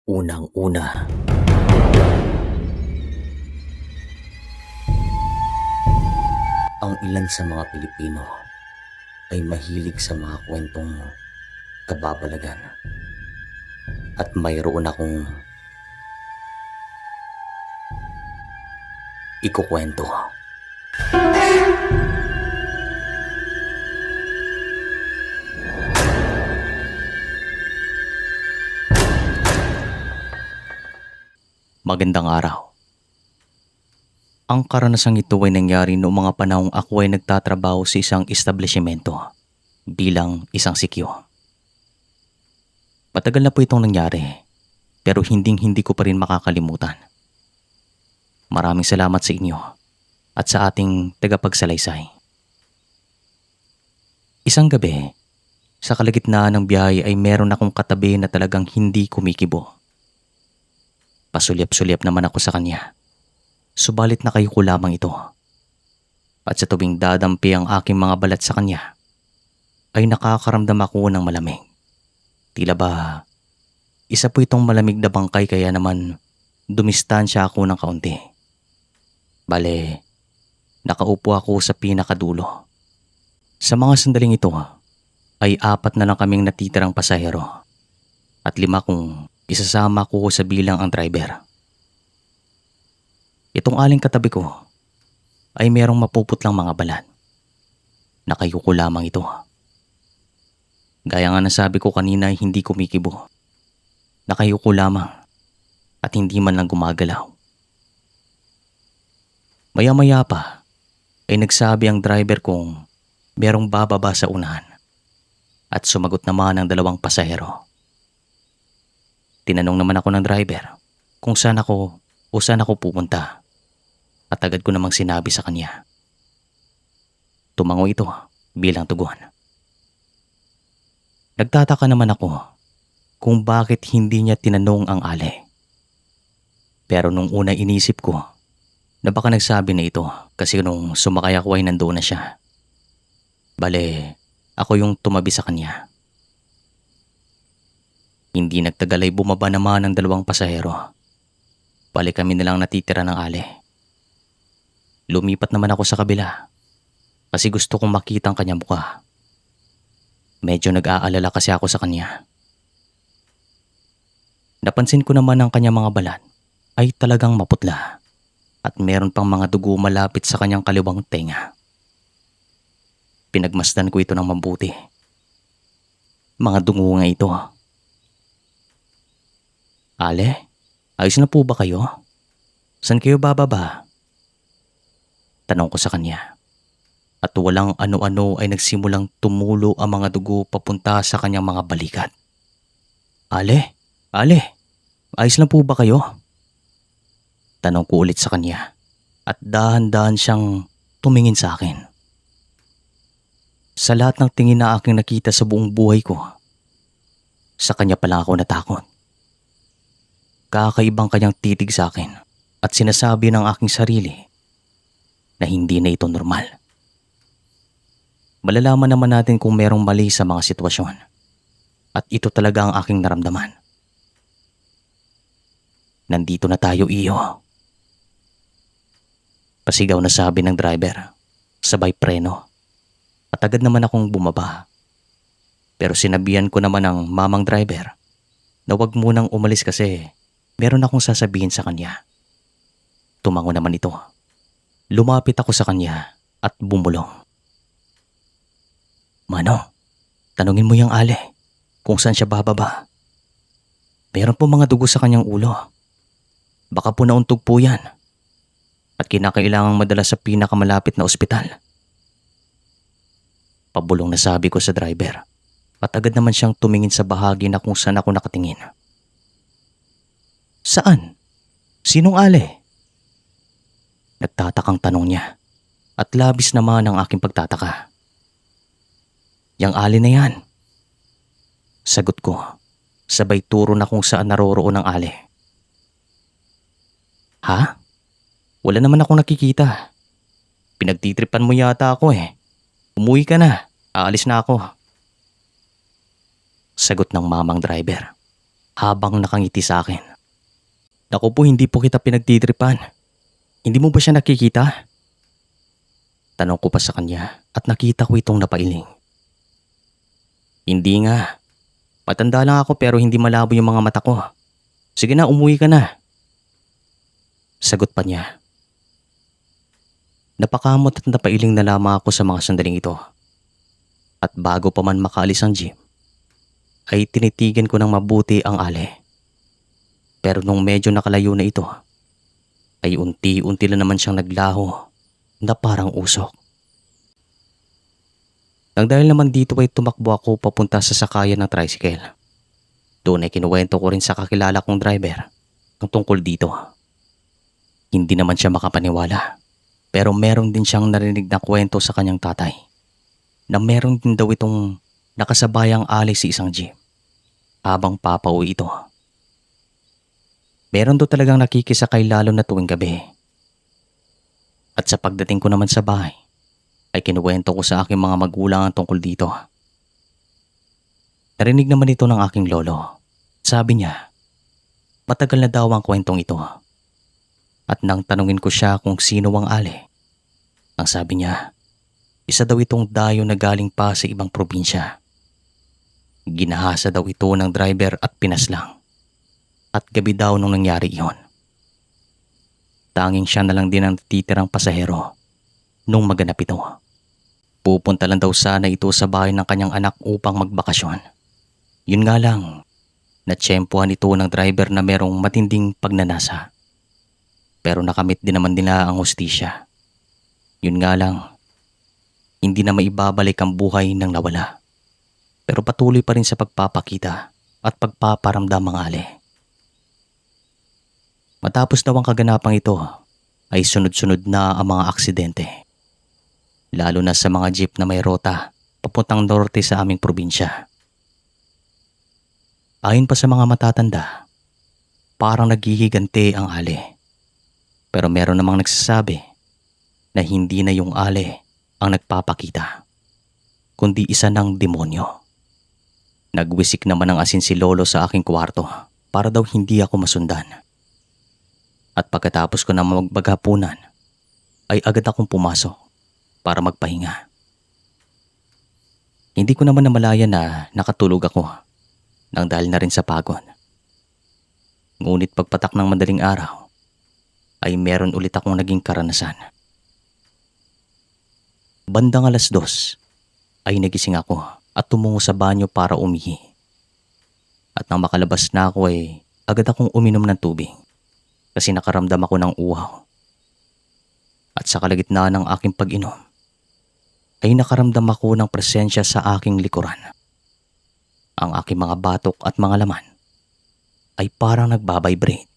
Unang-una, ang ilan sa mga Pilipino ay mahilig sa mga kwentong kababalagan at mayroon akong ikukwento. Magandang araw. Ang karanasang ito ay nangyari noong mga panahong ako ay nagtatrabaho sa isang establishmento bilang isang sikyo. Matagal na po itong nangyari, pero hindi ko pa rin makakalimutan. Maraming salamat sa inyo at sa ating tagapagsalaysay. Isang gabi, sa kalagitnaan ng biyahe ay meron akong katabi na talagang hindi kumikibo. Pasulyap-sulyap naman ako sa kanya. Subalit nakayuko lamang ito. At sa tuwing dadampi ang aking mga balat sa kanya, ay nakakaramdam ako ng malamig. Tila ba, isa po itong malamig na bangkay kaya naman dumistansya ako ng kaunti. Bale, nakaupo ako sa pinakadulo. Sa mga sandaling ito, ay 4 na lang kaming natitirang pasahero at 5 kung isasama ko sa bilang ang driver. Itong aling katabi ko ay merong mapuputlang mga balat. Nakayuko lamang ito. Gaya nga nasabi ko kanina ay hindi kumikibo. Nakayuko lamang at hindi man lang gumagalaw. Maya-maya pa ay nagsabi ang driver kung merong bababa sa unahan at sumagot naman ang 2 pasahero. Tinanong naman ako ng driver kung saan ako pupunta at agad ko namang sinabi sa kanya. Tumango ito bilang tugon. Nagtataka naman ako kung bakit hindi niya tinanong ang ale. Pero nung una inisip ko na baka nagsabi na ito kasi nung sumakay ako ay nandoon na siya. Bale, ako yung tumabi sa kanya. Hindi nagtagal ay bumaba naman ang 2 pasahero. Balik kami na lang natitira ng ale. Lumipat naman ako sa kabila kasi gusto kong makita ang kanyang mukha. Medyo nag-aalala kasi ako sa kanya. Napansin ko naman ang kanyang mga balat ay talagang maputla at meron pang mga dugo malapit sa kanyang kaliwang tenga. Pinagmasdan ko ito ng mabuti. Mga dungo nga ito. Ale, ayos na po ba kayo? Saan kayo bababa? Tanong ko sa kanya. At walang ano-ano ay nagsimulang tumulo ang mga dugo papunta sa kanyang mga balikat. Ale, ayos na po ba kayo? Tanong ko ulit sa kanya at dahan-dahan siyang tumingin sa akin. Sa lahat ng tingin na aking nakita sa buong buhay ko, sa kanya pala ako natakot. Kakaibang kanyang titig sa akin at sinasabi ng aking sarili na hindi na ito normal. Malalaman naman natin kung merong mali sa mga sitwasyon at ito talaga ang aking naramdaman. Nandito na tayo, iyo. Pasigaw na sabi ng driver, sabay preno at agad naman akong bumaba. Pero sinabihan ko naman ang mamang driver na wag munang umalis kasi meron akong sasabihin sa kanya. Tumango naman ito. Lumapit ako sa kanya at bumulong. Mano, tanungin mo yung ale kung saan siya bababa. Meron po mga dugo sa kanyang ulo. Baka po nauntog po yan at kinakailangang madala sa pinakamalapit na ospital. Pabulong na sabi ko sa driver at agad naman siyang tumingin sa bahagi na kung saan ako nakatingin. Saan? Sinong ale? Nagtatakang tanong niya at labis naman ang aking pagtataka. Yang ale na yan. Sagot ko, sabay turo na kung saan naroroon ang ale. Ha? Wala naman akong nakikita. Pinagtitripan mo yata ako eh. Umuwi ka na, aalis na ako. Sagot ng mamang driver. habang nakangiti sa akin. Naku po, hindi po kita pinagtitripan. Hindi mo ba siya nakikita? Tanong ko pa sa kanya at nakita ko itong napailing. Hindi nga. Matanda lang ako pero hindi malabo yung mga mata ko. Sige na, umuwi ka na. Sagot pa niya. Napakamot at napailing na lamang ako sa mga sandaling ito. At bago pa man makaalis ang jeep, ay tinitigan ko ng mabuti ang ale. Pero nung medyo nakalayo na ito, ay unti-unti na naman siyang naglaho na parang usok. Nang dahil naman dito ay tumakbo ako papunta sa sakayan ng tricycle. Doon ay kinuwento ko rin sa kakilala kong driver ang tungkol dito. Hindi naman siya makapaniwala, pero meron din siyang narinig na kwento sa kanyang tatay na meron din daw itong nakasabayang alay sa isang jeep habang papauwi ito. Meron daw talagang nakikisakay lalo na tuwing gabi. At sa pagdating ko naman sa bahay, ay kinuwento ko sa aking mga magulang ang tungkol dito. Narinig naman ito ng aking lolo. Sabi niya, matagal na daw ang kwentong ito. At nang tanungin ko siya kung sino ang ale, ang sabi niya, isa daw itong dayo na galing pa sa ibang probinsya. Ginahasa daw ito ng driver at pinaslang. At gabi daw nung nangyari iyon. Tanging siya na lang din ang titirang pasahero nung maganap ito. Pupunta lang daw sana ito sa bahay ng kanyang anak upang magbakasyon. Yun nga lang, natsyempohan ito ng driver na merong matinding pagnanasa. Pero nakamit din naman nila ang hustisya. Yun nga lang, hindi na maibabalik ang buhay ng nawala. Pero patuloy pa rin sa pagpapakita at pagpaparamdam ang ale. Matapos daw ang kaganapang ito, ay sunod-sunod na ang mga aksidente. Lalo na sa mga jeep na may rota papuntang norte sa aming probinsya. Ayon pa sa mga matatanda, parang naghihigante ang ale. Pero meron namang nagsasabi na hindi na yung ale ang nagpapakita, kundi isa ng demonyo. Nagwisik naman ng asin si lolo sa aking kwarto para daw hindi ako masundan. At pagkatapos ko na magbaghapunan, ay agad akong pumasok para magpahinga. Hindi ko naman namalayan na nakatulog ako nang dahil na rin sa pagod. Ngunit pagpatak ng madaling araw, ay meron ulit akong naging karanasan. Bandang 2:00 ay nagising ako at tumungo sa banyo para umihi. At nang makalabas na ako ay agad akong uminom ng tubig. Kasi nakaramdam ako ng uhaw. At sa kalagitnaan ng aking pag-inom, ay nakaramdam ako ng presensya sa aking likuran. Ang aking mga batok at mga laman ay parang nagbabibrate.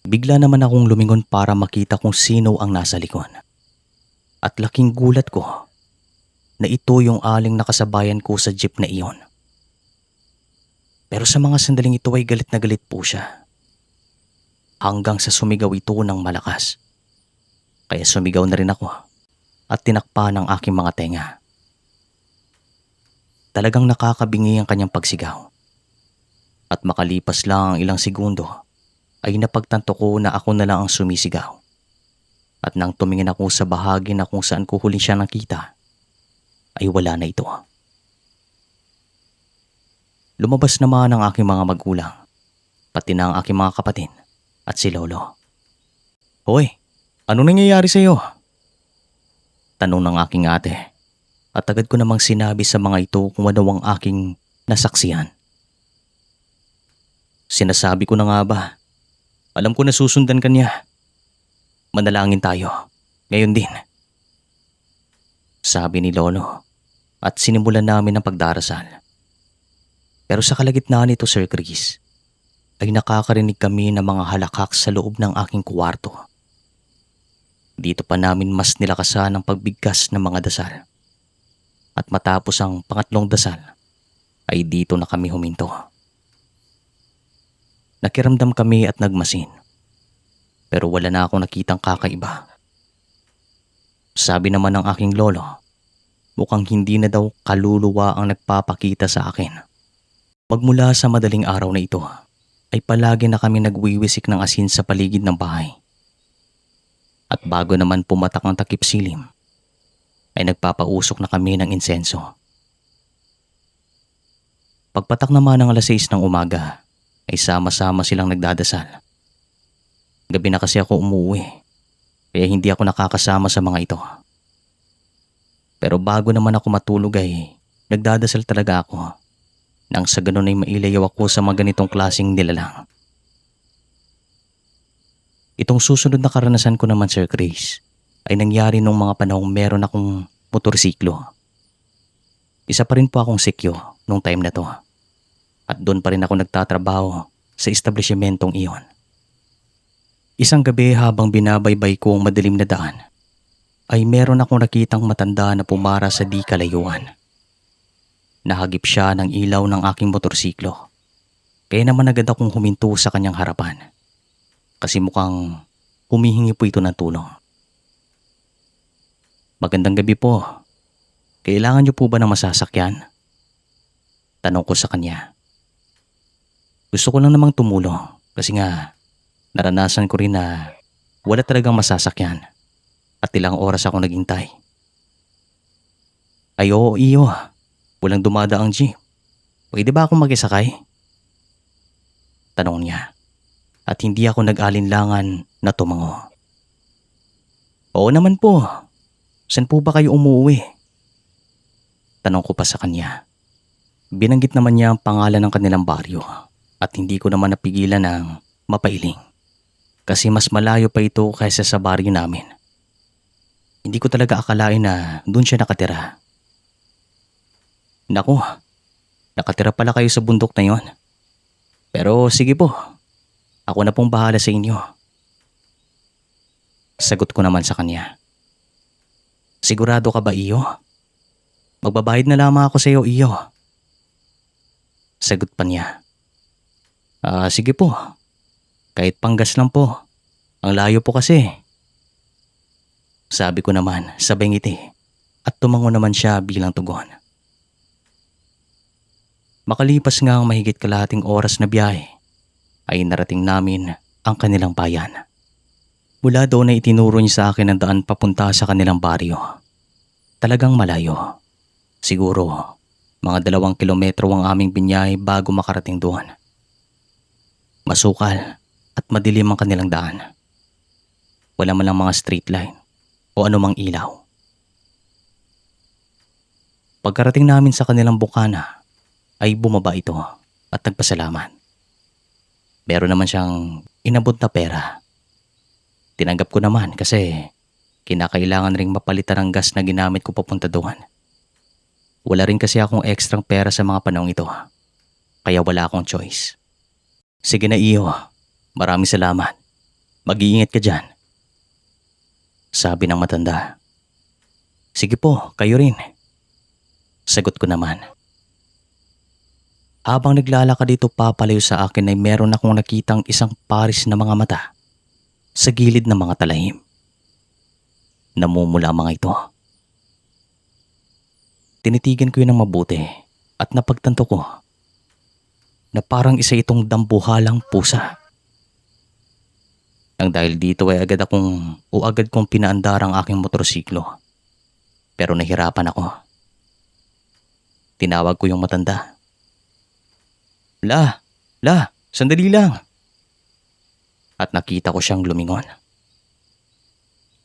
Bigla naman akong lumingon para makita kung sino ang nasa likod. At laking gulat ko na ito yung aling nakasabayan ko sa jeep na iyon. Pero sa mga sandaling ito ay galit na galit po siya. Hanggang sa sumigaw ito ng malakas. Kaya sumigaw na rin ako at tinakpan ang aking mga tenga. Talagang nakakabingi ang kanyang pagsigaw. At makalipas lang ang ilang segundo ay napagtanto ko na ako na lang ang sumisigaw. At nang tumingin ako sa bahagi na kung saan ko huli siya nakita, ay wala na ito. Lumabas naman ang aking mga magulang, pati na ang aking mga kapatid at si lolo. Hoy, ano nangyayari sa iyo? Tanong ng aking ate at agad ko namang sinabi sa mga ito kung ano ang aking nasaksihan. Sinasabi ko na nga ba, alam ko na susundan ka niya. Manalangin tayo, ngayon din. Sabi ni lolo at sinimulan namin ang pagdarasal. Pero sa kalagitnaan nito, Sir Chris, ay nakakarinig kami ng mga halakhak sa loob ng aking kwarto. Dito pa namin mas nilakasan ang pagbigkas ng mga dasal. At matapos ang pangatlong dasal, ay dito na kami huminto. Nakiramdam kami at nagmasin. Pero wala na akong nakitang kakaiba. Sabi naman ng aking lolo, mukhang hindi na daw kaluluwa ang nagpapakita sa akin. Magmula sa madaling araw na ito, ay palagi na kami nagwiwisik ng asin sa paligid ng bahay. At bago naman pumatak ang takip silim, ay nagpapausok na kami ng insenso. Pagpatak naman ng 6:00 ng umaga, ay sama-sama silang nagdadasal. Gabi na kasi ako umuwi, kaya hindi ako nakakasama sa mga ito. Pero bago naman ako matulog ay nagdadasal talaga ako, nang sa ganun ay mailayaw ako sa mga ganitong klaseng nilalang. Itong susunod na karanasan ko naman, Sir Chris, ay nangyari nung mga panahong meron akong motorsiklo. Isa pa rin po akong sikyo nung time na to. At doon pa rin ako nagtatrabaho sa establishmentong iyon. Isang gabi habang binabaybay ko ang madilim na daan, ay meron akong nakitang matanda na pumara sa di kalayuan. Nahagip siya ng ilaw ng aking motorsiklo. Kaya naman agad akong huminto sa kanyang harapan. Kasi mukhang humihingi po ito ng tulong. "Magandang gabi po. Kailangan niyo po ba ng masasakyan?" Tanong ko sa kanya. Gusto ko lang namang tumulong kasi nga naranasan ko rin na wala talagang masasakyan at ilang oras ako naghintay. "Ay oo, iyo. Walang dumadaang jeep. Pwede ba akong makisakay?" Tanong niya. At hindi ako nag-alinlangan na tumango. "Oo naman po. Saan po ba kayo umuwi?" Tanong ko pa sa kanya. Binanggit naman niya ang pangalan ng kanilang baryo at hindi ko naman napigilan ng mapailing. Kasi mas malayo pa ito kaysa sa baryo namin. Hindi ko talaga akalain na doon siya nakatira. "Naku, nakatira pala kayo sa bundok na yon. Pero sige po. Ako na pong bahala sa inyo." Sagot ko naman sa kanya. "Sigurado ka ba, iyo? Magbabayad na lamang ako sa iyo, iyo." Sagot pa niya. Sige po. Kahit panggas lang po. Ang layo po kasi." Sabi ko naman sabay ngiti at tumango naman siya bilang tugon. Makalipas nga ang mahigit kalahating oras na biyahe, ay narating namin ang kanilang bayan. Mula doon ay itinuro niya sa akin ang daan papunta sa kanilang baryo. Talagang malayo. Siguro mga 2 kilometro ang aming binyahe bago makarating doon. Masukal at madilim ang kanilang daan. Wala man lang mga street light o anumang ilaw. Pagkarating namin sa kanilang bukana, ay bumaba ito at nagpasalamat. Meron naman siyang inabot na pera. Tinanggap ko naman kasi kinakailangan ring mapalitan ang gas na ginamit ko papunta doon. Wala rin kasi akong ekstrang pera sa mga panahong ito, kaya wala akong choice. "Sige na iyo, maraming salamat. Mag-iingat ka dyan." Sabi ng matanda. "Sige po, kayo rin." Sagot ko naman. Habang naglalakad dito papalayo sa akin ay meron akong nakitang isang paris na mga mata sa gilid ng mga talahim. Namumula ang mga ito. Tinitigan ko yun ng mabuti at napagtanto ko na parang isa itong dambuhalang pusa. Nang dahil dito ay agad kong pinaandar ang aking motorsiklo. Pero nahirapan ako. Tinawag ko yung matanda. La, sandali lang." At nakita ko siyang lumingon.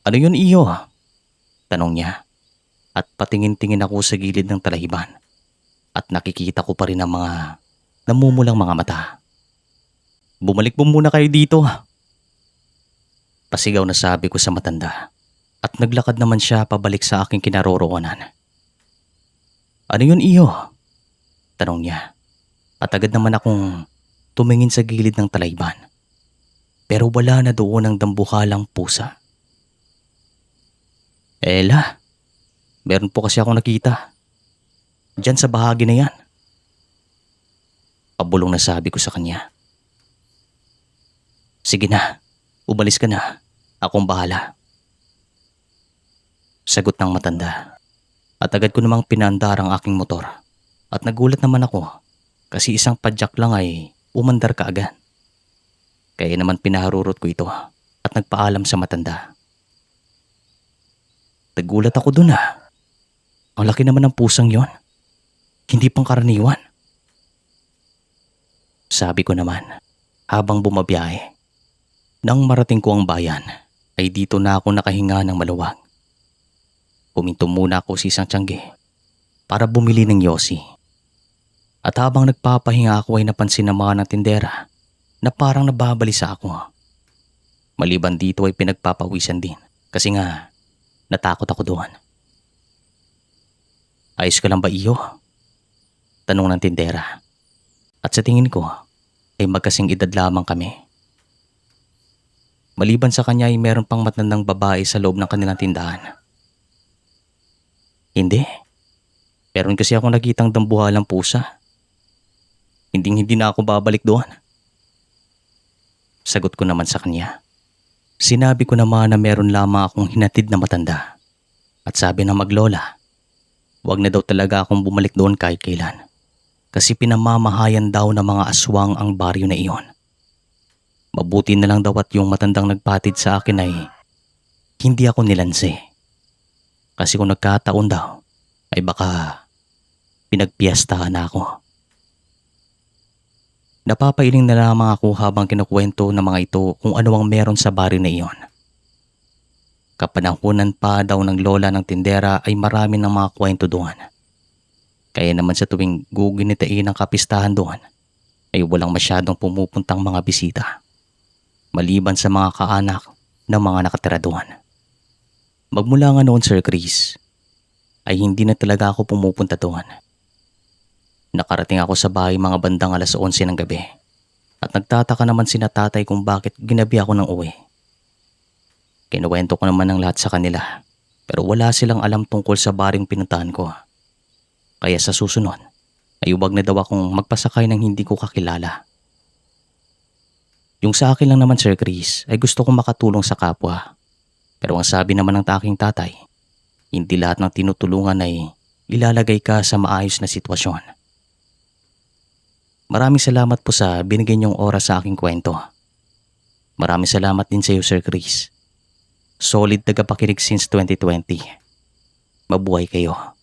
"Ano yun, iyo?" Tanong niya. At patingin-tingin ako sa gilid ng talahiban. At nakikita ko pa rin ang mga namumulang mga mata. "Bumalik po muna kayo dito." Pasigaw na sabi ko sa matanda. At naglakad naman siya pabalik sa aking kinaroroonan. "Ano yun, iyo?" Tanong niya. At agad naman akong tumingin sa gilid ng talahiban. Pero wala na doon ang dambuhalang pusa. "Ela, meron po kasi akong nakita. Diyan sa bahagi na yan." Pabulong na sabi ko sa kanya. "Sige na, umalis ka na. Akong bahala." Sagot ng matanda. At agad ko namang pinaandar ang aking motor. At nagulat naman ako kasi isang padyak lang ay umandar kaagad. Kaya naman pinaharurot ko ito at nagpaalam sa matanda. Nagulat ako dun ah. Ang laki naman ng pusang yon. Hindi pang karaniwan. Sabi ko naman habang bumabiyahe. Nang marating ko ang bayan ay dito na ako nakahinga ng maluwag. Puminto muna ako sa isang tiyangge para bumili ng yosi. At habang nagpapahinga ako ay napansin naman ng tindera na parang nababalisa ako. Maliban dito ay pinagpapawisan din kasi nga natakot ako doon. Ayos ka lang ba iyo? Tanong ng tindera. At sa tingin ko ay magkasing edad lamang kami. Maliban sa kanya ay meron pang matandang babae sa loob ng kanilang tindahan. Hindi. Meron kasi akong nakitang dambuhalang pusa. Hindi na ako babalik doon. Sagot ko naman sa kanya. Sinabi ko naman na meron lamang akong hinatid na matanda. At sabi ng maglola, wag na daw talaga akong bumalik doon kahit kailan. Kasi pinamamahayan daw ng mga aswang ang baryo na iyon. Mabuti na lang daw at yung matandang nagpatid sa akin ay hindi ako nilansi. Kasi kung nagkataon daw ay baka pinagpiyastahan na ako. Napapailing na lamang ako habang kinukwento ng mga ito kung ano ang meron sa baryo na iyon. Kapanahunan pa daw ng lola ng tindera ay marami ng mga kwento doon. Kaya naman sa tuwing guginitain ang kapistahan doon ay walang masyadong pumupuntang mga bisita. Maliban sa mga kaanak ng mga nakatira doon. Magmula nga noon, Sir Chris, ay hindi na talaga ako pumupunta doon. Nakarating ako sa bahay mga bandang 11:00 ng gabi at nagtataka naman sina tatay kung bakit ginabi ako ng uwi. Kinuwento ko naman ang lahat sa kanila pero wala silang alam tungkol sa baring pinuntahan ko. Kaya sa susunod ay huwag na daw akong magpasakay ng hindi ko kakilala. Yung sa akin lang naman, Sir Chris, ay gusto kong makatulong sa kapwa. Pero ang sabi naman ng aking tatay, hindi lahat ng tinutulungan ay ilalagay ka sa maayos na sitwasyon. Maraming salamat po sa binigay niyong oras sa aking kwento. Maraming salamat din sa iyo, Sir Chris. Solid tagapakinig since 2020. Mabuhay kayo.